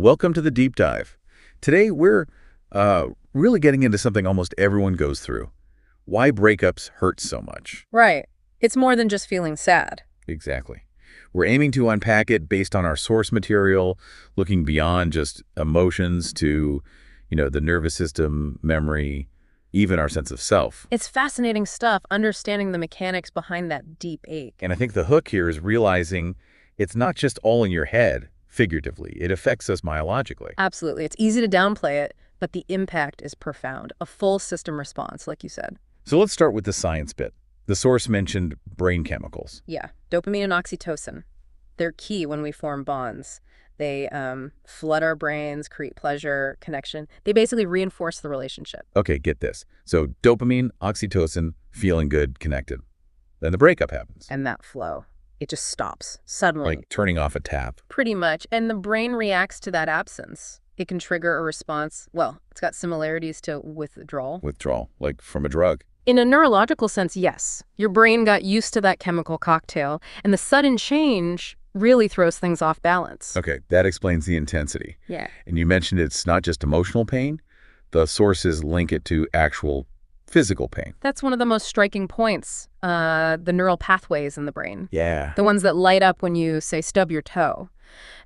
Welcome to the deep dive. Today we're really getting into something almost everyone goes through. Why breakups hurt so much. Right. It's more than just feeling sad. Exactly. We're aiming to unpack it based on our source material, looking beyond just emotions to, the nervous system, memory, even our sense of self. It's fascinating stuff, understanding the mechanics behind that deep ache. And I think the hook here is realizing it's not just all in your head, figuratively. It affects us biologically. Absolutely. It's easy to downplay it, but the impact is profound. A full system response, like you said. So let's start with the science bit. The source mentioned brain chemicals. Yeah. Dopamine and oxytocin. They're key when we form bonds. They flood our brains, create pleasure, connection. They basically reinforce the relationship. Okay, get this. So dopamine, oxytocin, feeling good, connected. Then the breakup happens. And that flow, it just stops suddenly. Like turning off a tap. Pretty much. And the brain reacts to that absence. It can trigger a response. Well, it's got similarities to withdrawal. Withdrawal, like from a drug. In a neurological sense, yes. Your brain got used to that chemical cocktail, and the sudden change really throws things off balance. Okay, that explains the intensity. Yeah. And you mentioned it's not just emotional pain. The sources link it to actual physical pain. That's one of the most striking points, the neural pathways in the brain. Yeah. The ones that light up when you, say, stub your toe.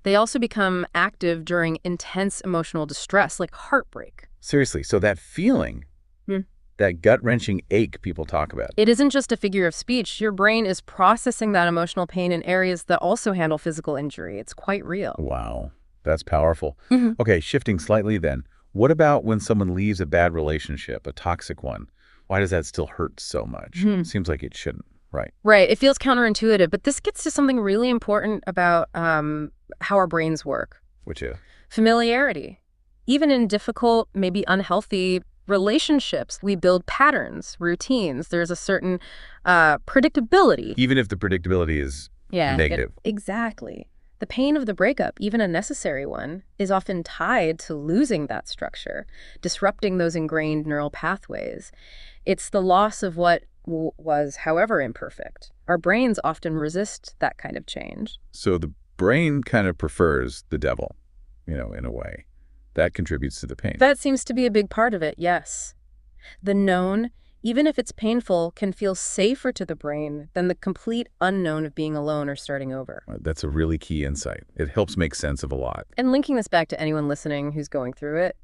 They also become active during intense emotional distress, like heartbreak. Seriously, so that feeling, that gut-wrenching ache people talk about. It isn't just a figure of speech. Your brain is processing that emotional pain in areas that also handle physical injury. It's quite real. Wow, that's powerful. Okay, shifting slightly then. What about when someone leaves a bad relationship, a toxic one? Why does that still hurt so much? Seems like it shouldn't, right? Right. It feels counterintuitive, but this gets to something really important about how our brains work. Which is? Familiarity. Even in difficult, maybe unhealthy relationships, we build patterns, routines. There's a certain predictability. Even if the predictability is negative. Exactly. The pain of the breakup, even a necessary one, is often tied to losing that structure, disrupting those ingrained neural pathways. It's the loss of what was, however imperfect. Our brains often resist that kind of change. So the brain kind of prefers the devil, in a way. That contributes to the pain. That seems to be a big part of it, yes. The known, even if it's painful, can feel safer to the brain than the complete unknown of being alone or starting over. That's a really key insight. It helps make sense of a lot. And linking this back to anyone listening who's going through it,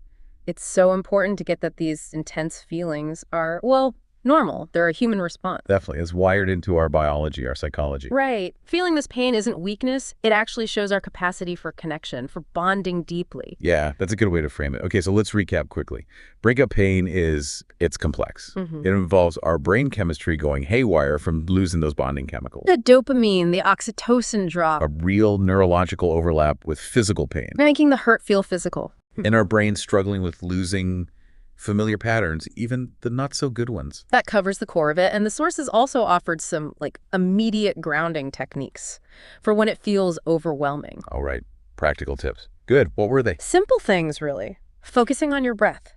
it's so important to get that these intense feelings are, well, normal. They're a human response. Definitely. It's wired into our biology, our psychology. Right. Feeling this pain isn't weakness. It actually shows our capacity for connection, for bonding deeply. Yeah, that's a good way to frame it. Okay, so let's recap quickly. Breakup pain it's complex. It involves our brain chemistry going haywire from losing those bonding chemicals. The dopamine, the oxytocin drop. A real neurological overlap with physical pain. Making the hurt feel physical. And our brain struggling with losing familiar patterns, even the not-so-good ones. That covers the core of it, and the sources also offered some, immediate grounding techniques for when it feels overwhelming. All right, practical tips. Good, what were they? Simple things, really. Focusing on your breath.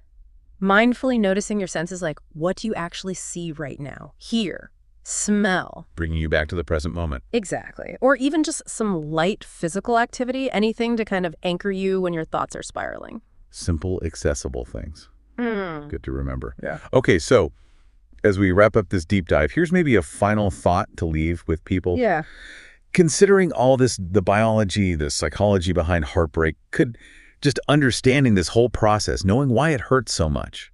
Mindfully noticing your senses, like, what do you actually see right now? Hear, smell. Bringing you back to the present moment. Exactly. Or even just some light physical activity, anything to kind of anchor you when your thoughts are spiraling. Simple, accessible things. Good to remember. Yeah. Okay, so as we wrap up this deep dive, here's maybe a final thought to leave with people. Yeah. Considering all this, the biology, the psychology behind heartbreak, could just understanding this whole process, knowing why it hurts so much,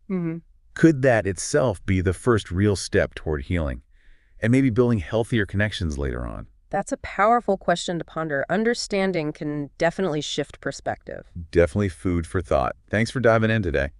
could that itself be the first real step toward healing and maybe building healthier connections later on? That's a powerful question to ponder. Understanding can definitely shift perspective. Definitely food for thought. Thanks for diving in today.